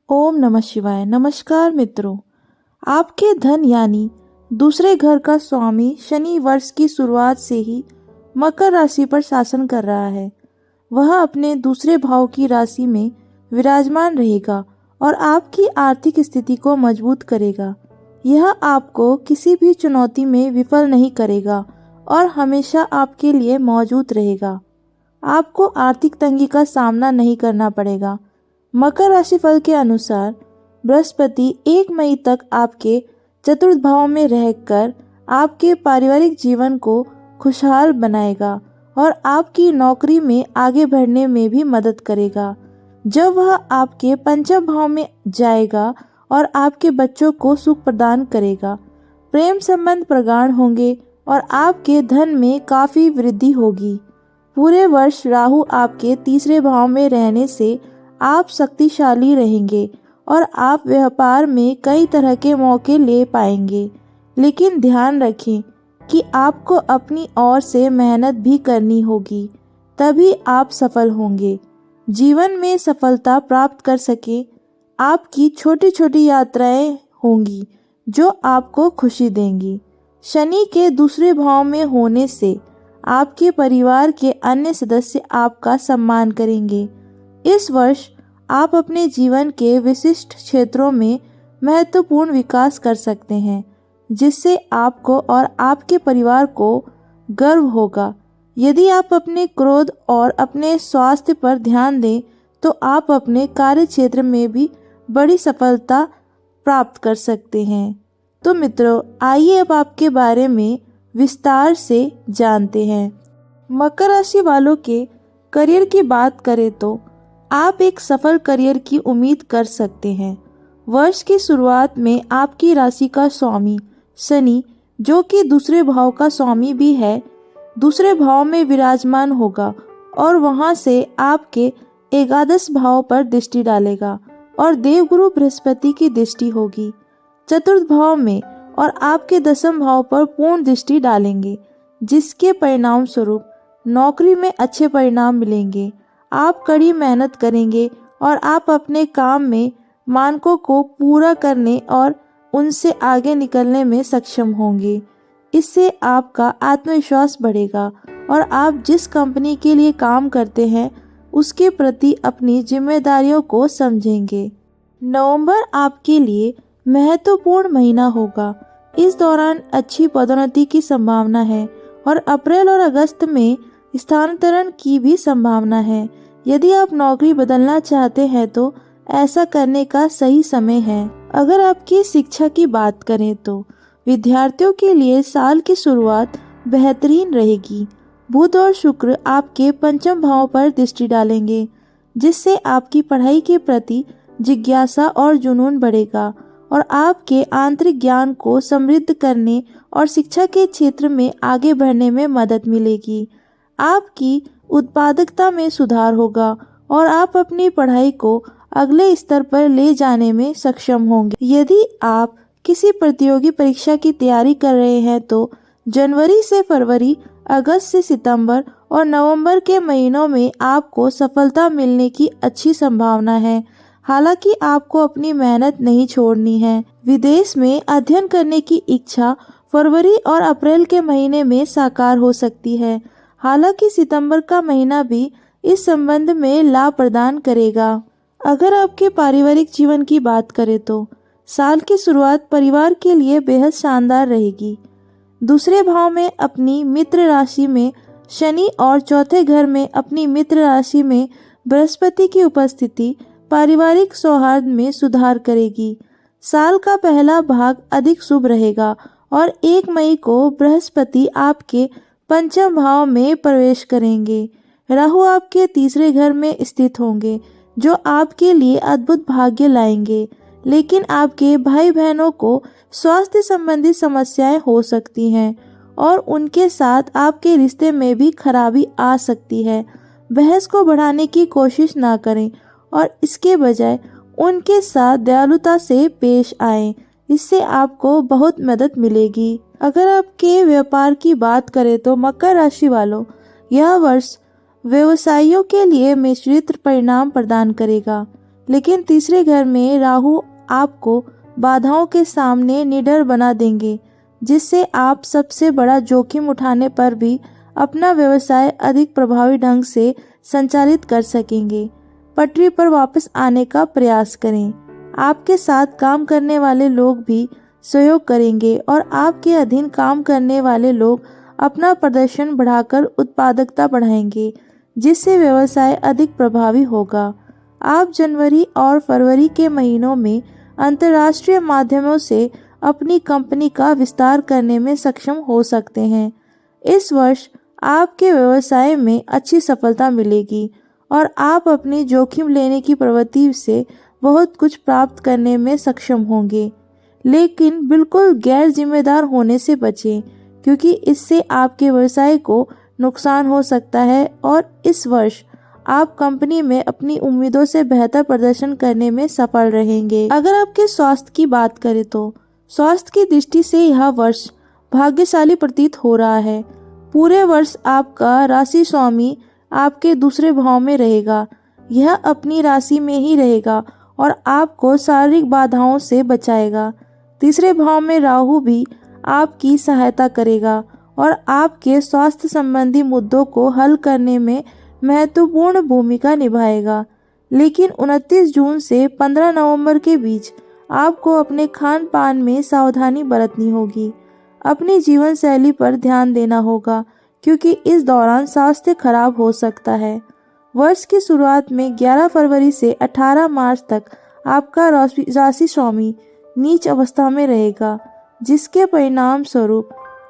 ओम नमः शिवाय। नमस्कार मित्रों, आपके धन यानी दूसरे घर का स्वामी शनि वर्ष की शुरुआत से ही मकर राशि पर शासन कर रहा है। वह अपने दूसरे भाव की राशि में विराजमान रहेगा और आपकी आर्थिक स्थिति को मजबूत करेगा। यह आपको किसी भी चुनौती में विफल नहीं करेगा और हमेशा आपके लिए मौजूद रहेगा। आपको आर्थिक तंगी का सामना नहीं करना पड़ेगा। मकर राशि फल के अनुसार बृहस्पति 1 मई तक आपके चतुर्थ भाव में रहकर आपके पारिवारिक जीवन को खुशहाल बनाएगा और आपकी नौकरी में आगे बढ़ने में भी मदद करेगा। जब वह आपके पंचम भाव में जाएगा और आपके बच्चों को सुख प्रदान करेगा, प्रेम संबंध प्रगाढ़ होंगे और आपके धन में काफ़ी वृद्धि होगी। पूरे वर्ष राहु आपके तीसरे भाव में रहने से आप शक्तिशाली रहेंगे और आप व्यापार में कई तरह के मौके ले पाएंगे। लेकिन ध्यान रखें कि आपको अपनी ओर से मेहनत भी करनी होगी, तभी आप सफल होंगे। जीवन में सफलता प्राप्त कर सके, आपकी छोटी छोटी यात्राएं होंगी जो आपको खुशी देंगी। शनि के दूसरे भाव में होने से आपके परिवार के अन्य सदस्य आपका सम्मान करेंगे। इस वर्ष आप अपने जीवन के विशिष्ट क्षेत्रों में महत्वपूर्ण विकास कर सकते हैं, जिससे आपको और आपके परिवार को गर्व होगा। यदि आप अपने क्रोध और अपने स्वास्थ्य पर ध्यान दें तो आप अपने कार्य क्षेत्र में भी बड़ी सफलता प्राप्त कर सकते हैं। तो मित्रों, आइए अब आपके बारे में विस्तार से जानते हैं। मकर राशि वालों के करियर की बात करें तो आप एक सफल करियर की उम्मीद कर सकते हैं। वर्ष की शुरुआत में आपकी राशि का स्वामी शनि, जो कि दूसरे भाव का स्वामी भी है, दूसरे भाव में विराजमान होगा और वहां से आपके एकादश भाव पर दृष्टि डालेगा और देवगुरु बृहस्पति की दृष्टि होगी चतुर्थ भाव में और आपके दसम भाव पर पूर्ण दृष्टि डालेंगे, जिसके परिणाम स्वरूप नौकरी में अच्छे परिणाम मिलेंगे। आप कड़ी मेहनत करेंगे और आप अपने काम में मानकों को पूरा करने और उनसे आगे निकलने में सक्षम होंगे। इससे आपका आत्मविश्वास बढ़ेगा और आप जिस कंपनी के लिए काम करते हैं उसके प्रति अपनी जिम्मेदारियों को समझेंगे। नवंबर आपके लिए महत्वपूर्ण महीना होगा। इस दौरान अच्छी पदोन्नति की संभावना है और अप्रैल और अगस्त में स्थानांतरण की भी संभावना है। यदि आप नौकरी बदलना चाहते हैं तो ऐसा करने का सही समय है। अगर आपकी शिक्षा की बात करें तो विद्यार्थियों के लिए साल की शुरुआत बेहतरीन रहेगी। बुध और शुक्र आपके पंचम भाव पर दृष्टि डालेंगे, जिससे आपकी पढ़ाई के प्रति जिज्ञासा और जुनून बढ़ेगा और आपके आंतरिक ज्ञान को समृद्ध करने और शिक्षा के क्षेत्र में आगे बढ़ने में मदद मिलेगी। आपकी उत्पादकता में सुधार होगा और आप अपनी पढ़ाई को अगले स्तर पर ले जाने में सक्षम होंगे। यदि आप किसी प्रतियोगी परीक्षा की तैयारी कर रहे हैं तो जनवरी से फरवरी, अगस्त से सितंबर और नवंबर के महीनों में आपको सफलता मिलने की अच्छी संभावना है। हालांकि आपको अपनी मेहनत नहीं छोड़नी है। विदेश में अध्ययन करने की इच्छा फरवरी और अप्रैल के महीने में साकार हो सकती है। हालांकि सितंबर का महीना भी इस संबंध में लाभ प्रदान करेगा। अगर आपके पारिवारिक जीवन की बात करें तो साल की शुरुआत परिवार के लिए बेहद शानदार रहेगी। दूसरे भाव में अपनी मित्र राशि में शनि और चौथे घर में अपनी मित्र राशि में बृहस्पति की उपस्थिति पारिवारिक सौहार्द में सुधार करेगी। साल का पहला भाग अधिक शुभ रहेगा और 1 मई को बृहस्पति आपके पंचम भाव में प्रवेश करेंगे। राहु आपके तीसरे घर में स्थित होंगे, जो आपके लिए अद्भुत भाग्य लाएंगे। लेकिन आपके भाई बहनों को स्वास्थ्य संबंधी समस्याएं हो सकती हैं और उनके साथ आपके रिश्ते में भी खराबी आ सकती है। बहस को बढ़ाने की कोशिश ना करें और इसके बजाय उनके साथ दयालुता से पेश आएं। इससे आपको बहुत मदद मिलेगी। अगर आपके व्यापार की बात करें तो मकर राशि वालों, यह वर्ष व्यवसायियों के लिए मिश्रित परिणाम प्रदान करेगा। लेकिन तीसरे घर में राहु आपको बाधाओं के सामने निडर बना देंगे, जिससे आप सबसे बड़ा जोखिम उठाने पर भी अपना व्यवसाय अधिक प्रभावी ढंग से संचालित कर सकेंगे। पटरी पर वापस आने का प्रयास करें। आपके साथ काम करने वाले लोग भी सहयोग करेंगे और आपके अधीन काम करने वाले लोग अपना प्रदर्शन बढ़ाकर उत्पादकता बढ़ाएंगे, जिससे व्यवसाय अधिक प्रभावी होगा। आप जनवरी और फरवरी के महीनों में अंतर्राष्ट्रीय माध्यमों से अपनी कंपनी का विस्तार करने में सक्षम हो सकते हैं। इस वर्ष आपके व्यवसाय में अच्छी सफलता मिलेगी और आप अपनी जोखिम लेने की प्रवृत्ति से बहुत कुछ प्राप्त करने में सक्षम होंगे। लेकिन बिल्कुल गैर जिम्मेदार होने से बचें, क्योंकि इससे आपके व्यवसाय को नुकसान हो सकता है और इस वर्ष आप कंपनी में अपनी उम्मीदों से बेहतर प्रदर्शन करने में सफल रहेंगे। अगर आपके स्वास्थ्य की बात करें तो स्वास्थ्य की दृष्टि से यह वर्ष भाग्यशाली प्रतीत हो रहा है। पूरे वर्ष आपका राशि स्वामी आपके दूसरे भाव में रहेगा। यह अपनी राशि में ही रहेगा और आपको शारीरिक बाधाओं से बचाएगा। तीसरे भाव में राहु भी आपकी सहायता करेगा और आपके स्वास्थ्य संबंधी मुद्दों को हल करने में महत्वपूर्ण भूमिका निभाएगा। लेकिन 29 जून से 15 नवंबर के बीच आपको अपने खान पान में सावधानी बरतनी होगी। अपनी जीवन शैली पर ध्यान देना होगा, क्योंकि इस दौरान स्वास्थ्य खराब हो सकता है। वर्ष की शुरुआत में 11 फरवरी से 18 मार्च तक आपका राशि स्वामी नीच अवस्था में रहेगा, जिसके परिणाम स्वरूप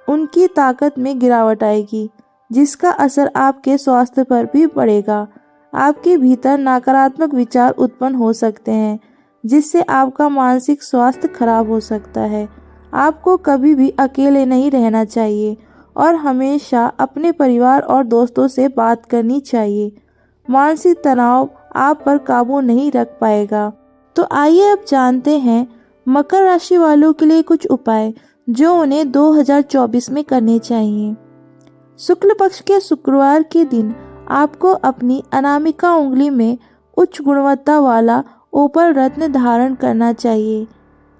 उनकी ताकत में गिरावट आएगी, जिसका असर आपके स्वास्थ्य पर भी पड़ेगा। आपके भीतर नकारात्मक विचार उत्पन्न हो सकते हैं, जिससे आपका मानसिक स्वास्थ्य खराब हो सकता है। आपको कभी भी अकेले नहीं रहना चाहिए और हमेशा अपने परिवार और दोस्तों से बात करनी चाहिए। मानसिक तनाव आप पर काबू नहीं रख पाएगा। तो आइए अब जानते हैं मकर राशि वालों के लिए कुछ उपाय जो उन्हें 2024 में करने चाहिए। शुक्ल पक्ष के शुक्रवार के दिन आपको अपनी अनामिका उंगली में उच्च गुणवत्ता वाला ओपल रत्न धारण करना चाहिए।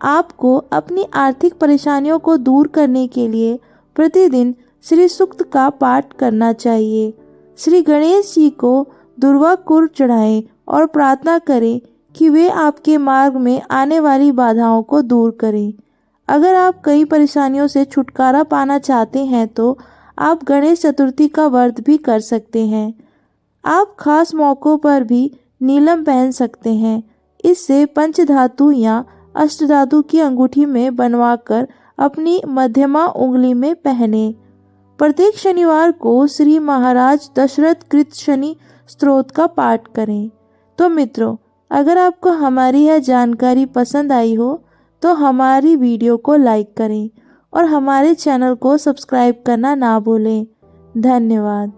आपको अपनी आर्थिक परेशानियों को दूर करने के लिए प्रतिदिन श्री सूक्त का पाठ करना चाहिए। श्री गणेश जी को दुर्वा कुर चढ़ाएं और प्रार्थना करें कि वे आपके मार्ग में आने वाली बाधाओं को दूर करें। अगर आप कई परेशानियों से छुटकारा पाना चाहते हैं तो आप गणेश चतुर्थी का व्रत भी कर सकते हैं। आप खास मौक़ों पर भी नीलम पहन सकते हैं। इससे पंचधातु या अष्टधातु की अंगूठी में बनवाकर अपनी मध्यमा उंगली में पहने। प्रत्येक शनिवार को श्री महाराज दशरथ कृत शनि स्तोत्र का पाठ करें। तो मित्रों, अगर आपको हमारी यह जानकारी पसंद आई हो तो हमारी वीडियो को लाइक करें और हमारे चैनल को सब्सक्राइब करना ना भूलें। धन्यवाद।